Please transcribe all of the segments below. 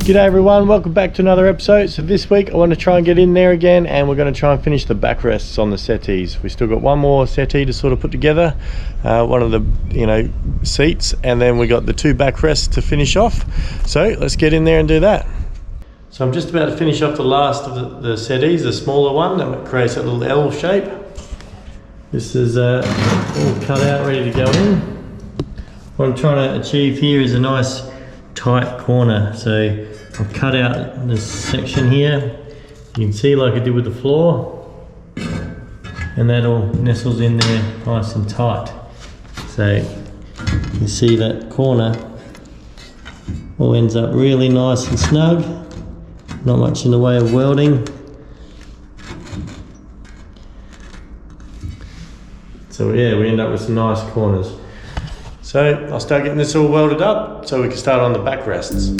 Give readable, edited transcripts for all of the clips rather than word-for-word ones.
G'day everyone, welcome back to another episode. So this week I want to try and get in there again, and we're going to try and finish the backrests on the settees. We still got one more settee to sort of put together, one of the seats, and then we got the two backrests to finish off. So let's get in there and do that. So I'm just about to finish off the last of the settees, the smaller one that creates that little L shape. This is all cut out, ready to go in. What I'm trying to achieve here is a nice tight corner. So I've cut out this section here. You can see like I did with the floor, and that all nestles in there nice and tight. So you see that corner all ends up really nice and snug. Not much in the way of welding. So yeah, we end up with some nice corners. So I'll start getting this all welded up so we can start on the backrests.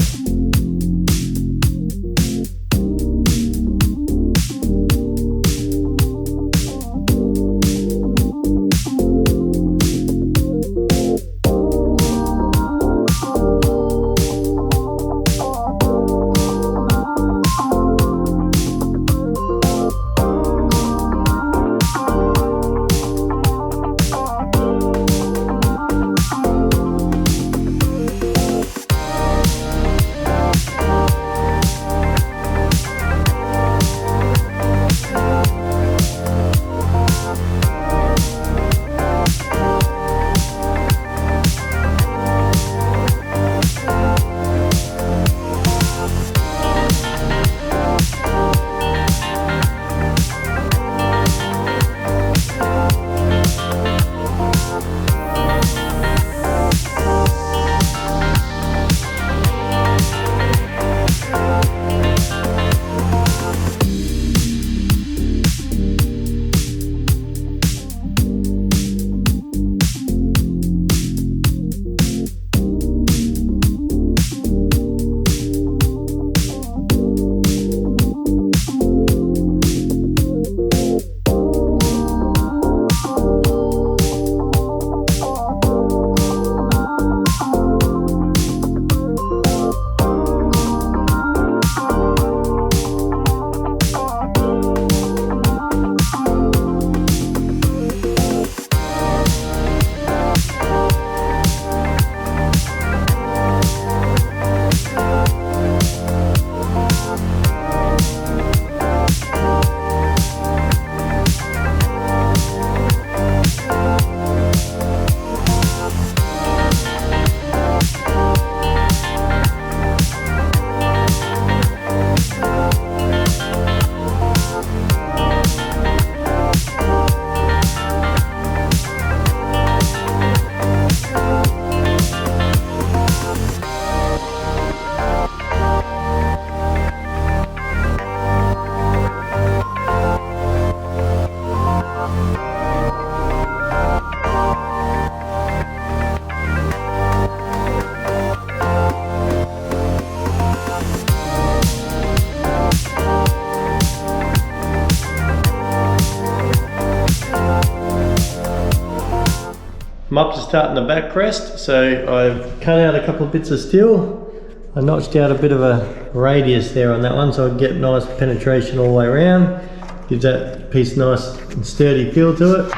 I'm up to starting the backrest, so I've cut out a couple of bits of steel. I notched out a bit of a radius there on that one so I can get nice penetration all the way around. Gives that piece nice and sturdy feel to it.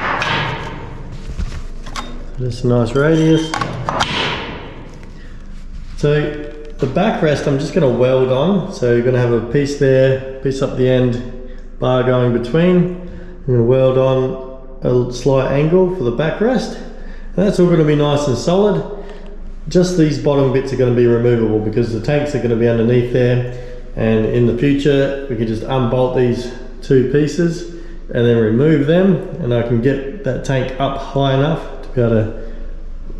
Just a nice radius. So the backrest I'm just going to weld on. So you're going to have a piece there, piece up the end, bar going between. I'm going to weld on a slight angle for the backrest. And that's all going to be nice and solid. Just these bottom bits are going to be removable because the tanks are going to be underneath there, and in the future we can just unbolt these two pieces and then remove them, and I can get that tank up high enough to be able to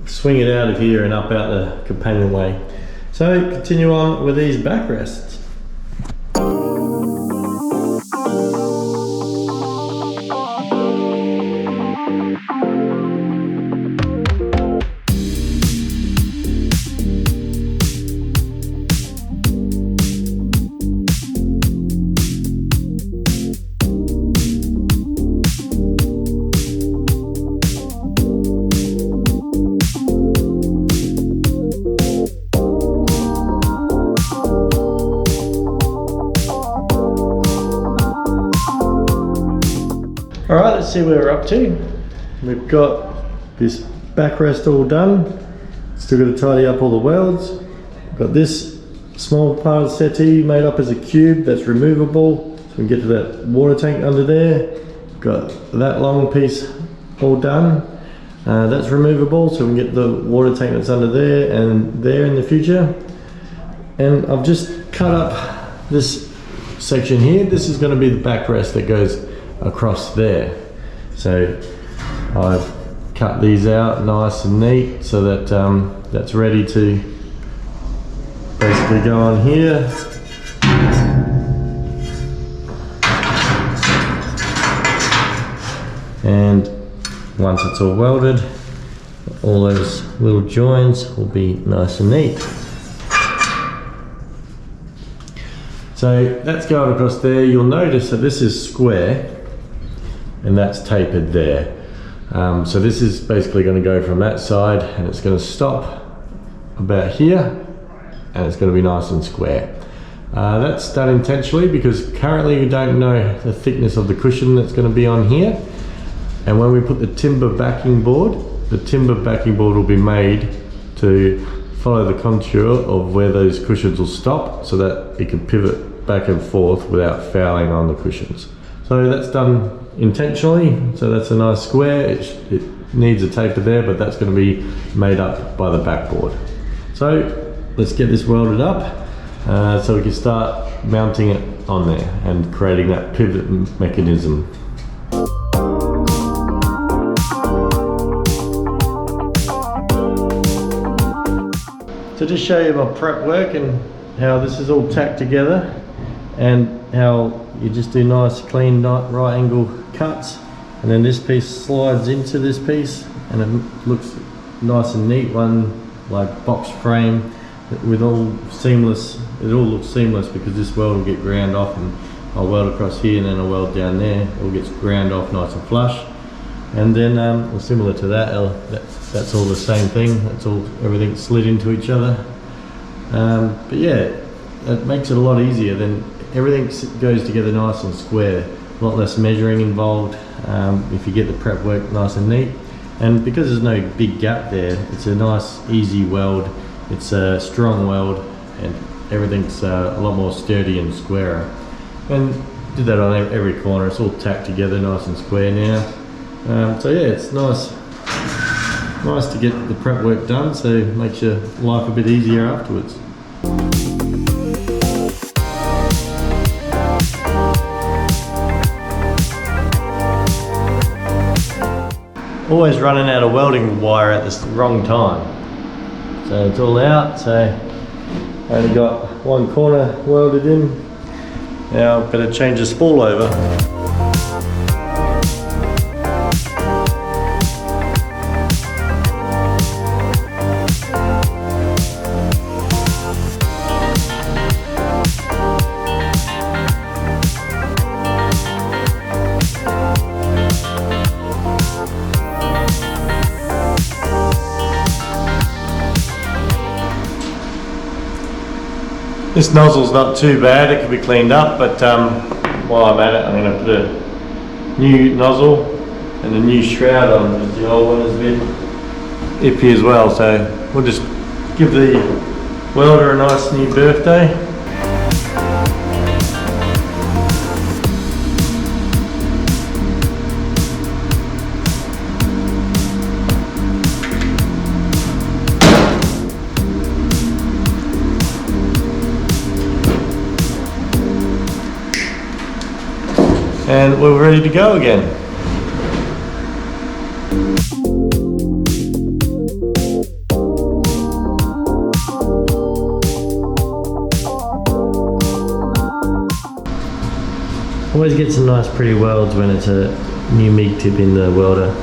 swing it out of here and up out the companionway. So continue on with these backrests. Alright, let's see where we're up to. We've got this backrest all done. Still got to tidy up all the welds. We've got this small part of the settee made up as a cube that's removable, so we can get to that water tank under there. We've got that long piece all done. That's removable, so we can get the water tank that's under there and there in the future. And I've just cut up this section here. This is going to be the backrest that goes across there. So I've cut these out nice and neat so that that's ready to basically go on here. And once it's all welded, all those little joins will be nice and neat. So that's going across there. You'll notice that this is square and that's tapered there. So this is basically going to go from that side and it's going to stop about here and it's going to be nice and square. That's done intentionally because currently we don't know the thickness of the cushion that's going to be on here. And when we put the timber backing board will be made to follow the contour of where those cushions will stop so that it can pivot back and forth without fouling on the cushions. So that's done intentionally, so that's a nice square. It needs a taper there, but that's going to be made up by the backboard. So let's get this welded up so we can start mounting it on there and creating that pivot mechanism. To just show you my prep work and how this is all tacked together and how you just do nice clean right angle cuts, and then this piece slides into this piece and it looks nice and neat, one like box frame with all seamless. It all looks seamless because this weld will get ground off, and I'll weld across here and then I'll weld down there. It all gets ground off nice and flush, and then similar to that, that's all the same thing. That's all, everything slid into each other. But yeah, it makes it a lot easier. Then everything goes together nice and square. A lot less measuring involved if you get the prep work nice and neat. And because there's no big gap there, it's a nice easy weld. It's a strong weld and everything's a lot more sturdy and squarer. And did that on every corner. It's all tacked together nice and square now. So yeah, it's nice to get the prep work done, so it makes your life a bit easier afterwards. Always running out of welding wire at the wrong time. So it's all out, so I only got one corner welded in. Now I've got to change the spool over. This nozzle's not too bad, it can be cleaned up, but while I'm at it, I'm going to put a new nozzle and a new shroud on, because the old one is a bit iffy as well, so we'll just give the welder a nice new birthday. And we're ready to go again. Always get some nice pretty welds when it's a new MIG tip in the welder.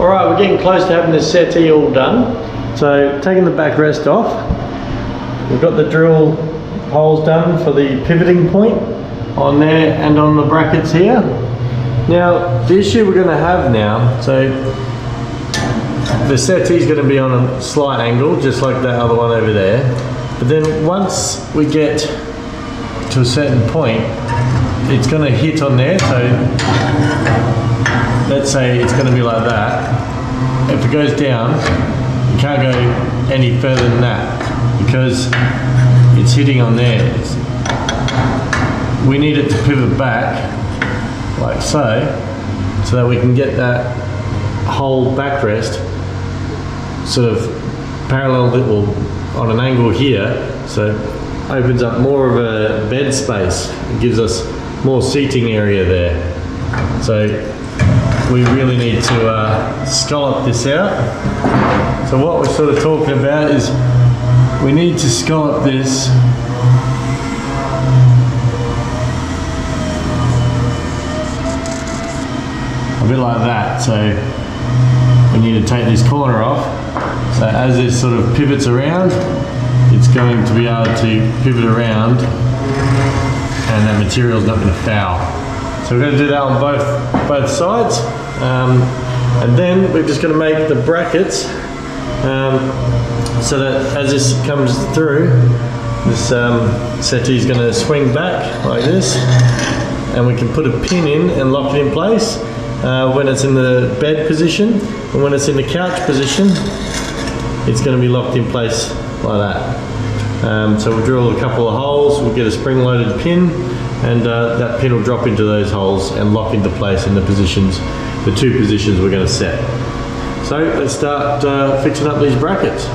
Alright, we're getting close to having this settee all done. So taking the backrest off, we've got the drill holes done for the pivoting point on there and on the brackets here. Now the issue we're going to have now, so the settee is going to be on a slight angle just like that other one over there, but then once we get to a certain point it's going to hit on there. So let's say it's going to be like that. If it goes down, you can't go any further than that because it's hitting on there. We need it to pivot back like so that we can get that whole backrest sort of parallel or on an angle here, so it opens up more of a bed space. It gives us more seating area there. So we really need to scallop this out. So what we're sort of talking about is we need to scallop this a bit like that. So we need to take this corner off. So as this sort of pivots around, it's going to be able to pivot around and that material is not going to foul. So we're going to do that on both sides. And then we're just going to make the brackets so that as this comes through, this settee is going to swing back like this, and we can put a pin in and lock it in place when it's in the bed position, and when it's in the couch position it's going to be locked in place like that. So we'll drill a couple of holes, we'll get a spring-loaded pin, and that pin will drop into those holes and lock into place in the positions, the two positions we're going to set. So let's start fixing up these brackets.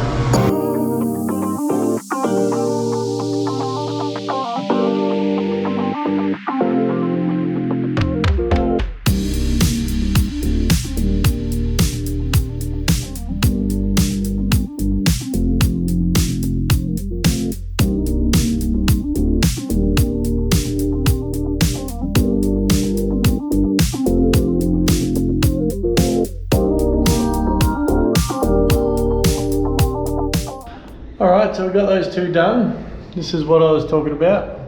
Alright, so we've got those two done. This is what I was talking about.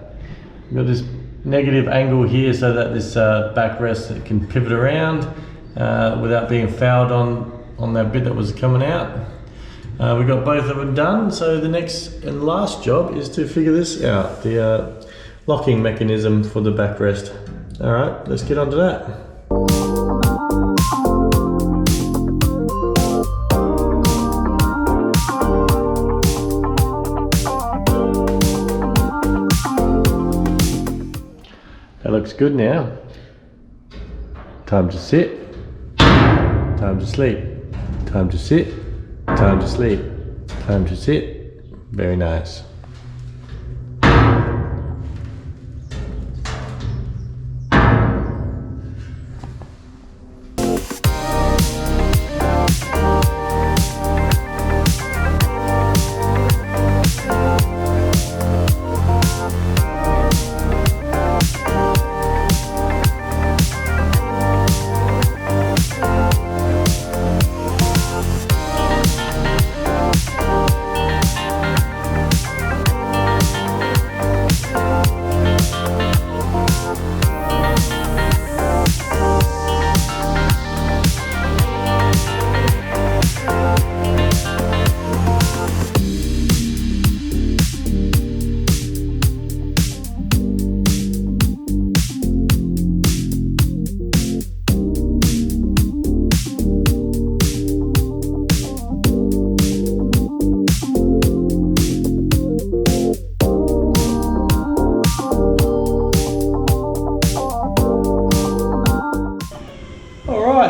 We've got this negative angle here so that this backrest can pivot around without being fouled on that bit that was coming out. We've got both of them done, so the next and last job is to figure this out, the locking mechanism for the backrest. Alright, let's get on to that. That looks good now. Time to sit, time to sleep, time to sit, time to sleep, time to sit. Very nice.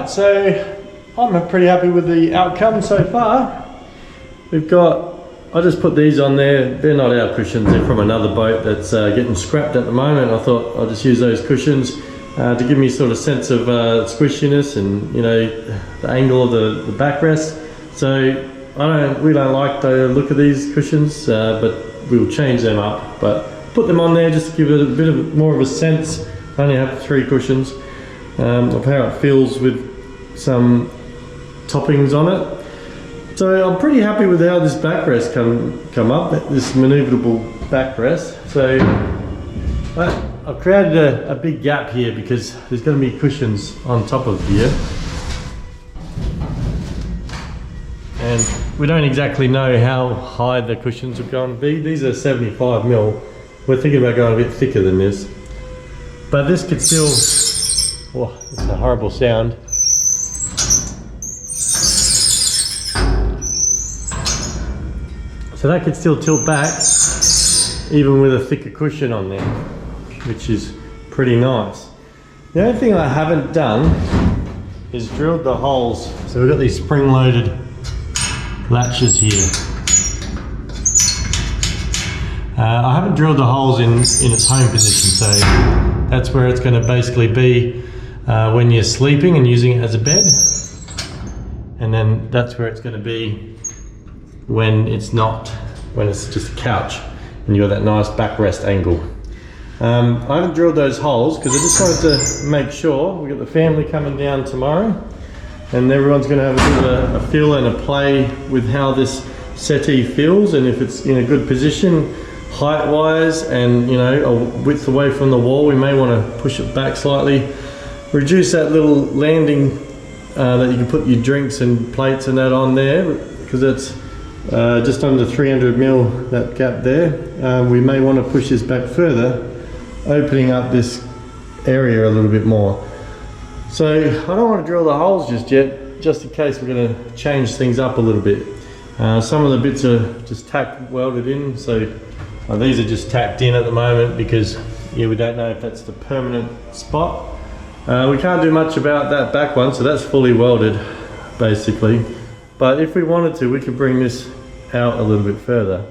So I'm pretty happy with the outcome so far. We've got, I just put these on there. They're not our cushions, they're from another boat that's getting scrapped at the moment. I thought I'll just use those cushions to give me sort of sense of squishiness and, you know, the angle of the backrest. So we don't like the look of these cushions, but we'll change them up. But put them on there just to give it a bit of more of a sense. I only have 3 cushions of how it feels with some toppings on it. So I'm pretty happy with how this backrest come up, this manoeuvrable backrest. So I've created a big gap here because there's going to be cushions on top of here. And we don't exactly know how high the cushions are going to be. These are 75mm. We're thinking about going a bit thicker than this. But this could still, oh, it's a horrible sound. So that could still tilt back, even with a thicker cushion on there, which is pretty nice. The only thing I haven't done is drilled the holes. So we've got these spring-loaded latches here. I haven't drilled the holes in its home position, so that's where it's going to basically be when you're sleeping and using it as a bed, and then that's where it's going to be when it's not, when it's just a couch and you've got that nice backrest angle. I haven't drilled those holes because I just wanted to make sure. We've got the family coming down tomorrow and everyone's going to have a bit of a feel and a play with how this settee feels, and if it's in a good position height wise and, you know, a width away from the wall. We may want to push it back slightly, reduce that little landing that you can put your drinks and plates and that on there, because it's just under 300mm, that gap there. We may want to push this back further, opening up this area a little bit more. So I don't want to drill the holes just yet, just in case we're going to change things up a little bit. Some of the bits are just tack welded in, so these are just tacked in at the moment because, yeah, we don't know if that's the permanent spot. We can't do much about that back one, so that's fully welded basically. But if we wanted to, we could bring this out a little bit further,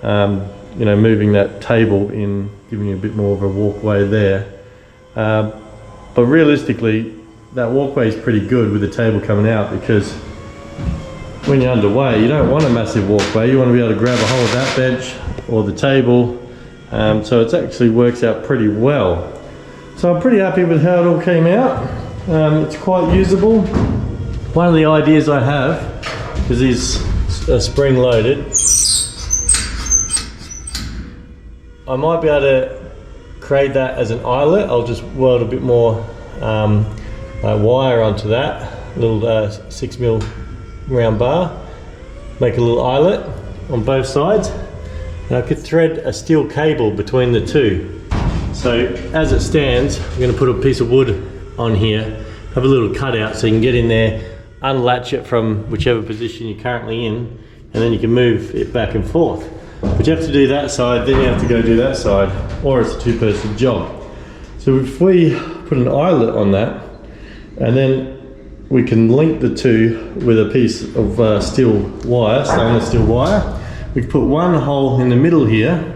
you know, moving that table in, giving you a bit more of a walkway there. But realistically, that walkway is pretty good with the table coming out, because when you're underway, you don't want a massive walkway. You want to be able to grab a hold of that bench or the table. So it actually works out pretty well. So I'm pretty happy with how it all came out. It's quite usable. One of the ideas I have is these spring loaded. I might be able to create that as an eyelet. I'll just weld a bit more wire onto that, little 6mm round bar, make a little eyelet on both sides, and I could thread a steel cable between the two. So as it stands, I'm going to put a piece of wood on here, have a little cutout so you can get in there, unlatch it from whichever position you're currently in, and then you can move it back and forth. But you have to do that side, then you have to go do that side, or it's a two-person job. So if we put an eyelet on that, and then we can link the two with a piece of steel wire, stainless steel wire. We can put one hole in the middle here,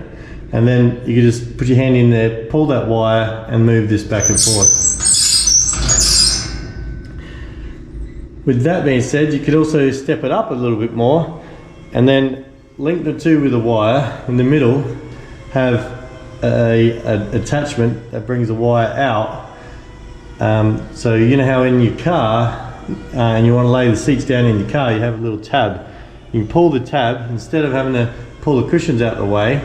and then you can just put your hand in there, pull that wire, and move this back and forth. With that being said, you could also step it up a little bit more, and then link the two with a wire. In the middle, have an attachment that brings the wire out. So you know how in your car, and you want to lay the seats down in your car, you have a little tab. You can pull the tab, instead of having to pull the cushions out the way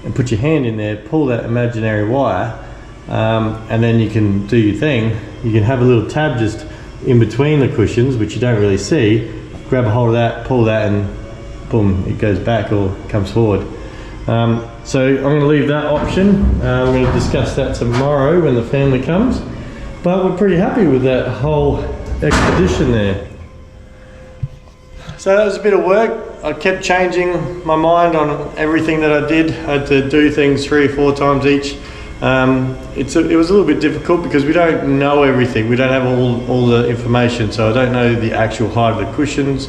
and put your hand in there, pull that imaginary wire, and then you can do your thing. You can have a little tab just in between the cushions, which you don't really see. Grab a hold of that, pull that, and boom, it goes back or comes forward. So I'm going to leave that option. We're going to discuss that tomorrow when the family comes. But we're pretty happy with that whole expedition there. So that was a bit of work. I kept changing my mind on everything that I did. I had to do things 3 or 4 times each. It was a little bit difficult because we don't know everything. We don't have all the information, so I don't know the actual height of the cushions.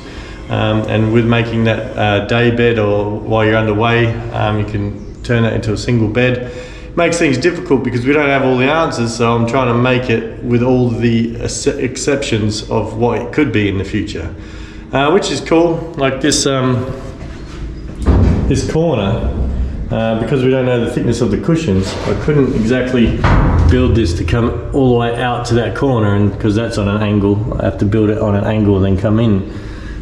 And with making that day bed, or while you're underway, you can turn that into a single bed. Makes things difficult because we don't have all the answers, so I'm trying to make it with all the exceptions of what it could be in the future, which is cool. Like this this corner, because we don't know the thickness of the cushions, I couldn't exactly build this to come all the way out to that corner, and because that's on an angle, I have to build it on an angle and then come in.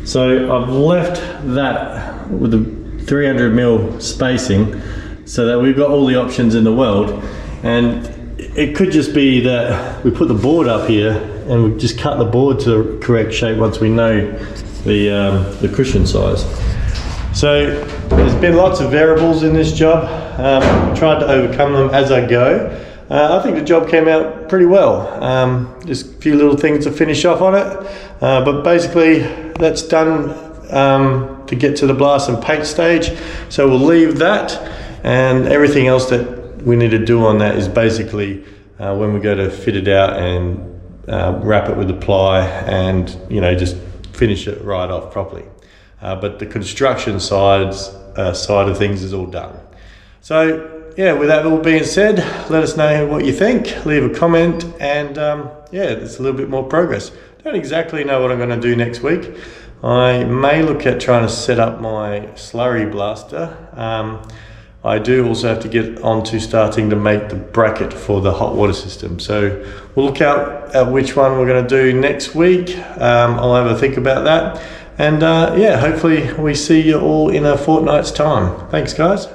So I've left that with the 300mm spacing so that we've got all the options in the world. And it could just be that we put the board up here and we just cut the board to the correct shape once we know the cushion size. So there's been lots of variables in this job. Tried to overcome them as I go. I think the job came out pretty well. Just a few little things to finish off on it. But basically that's done to get to the blast and paint stage. So we'll leave that, and everything else that we need to do on that is basically when we go to fit it out and wrap it with the ply and, you know, just finish it right off properly. But the construction side of things is all done. So yeah, with that all being said, let us know what you think, leave a comment, and yeah, there's a little bit more progress. Don't exactly know what I'm going to do next week. I may look at trying to set up my slurry blaster. I do also have to get on to starting to make the bracket for the hot water system. So we'll look out at which one we're going to do next week. I'll have a think about that. And yeah, hopefully we see you all in a fortnight's time. Thanks, guys.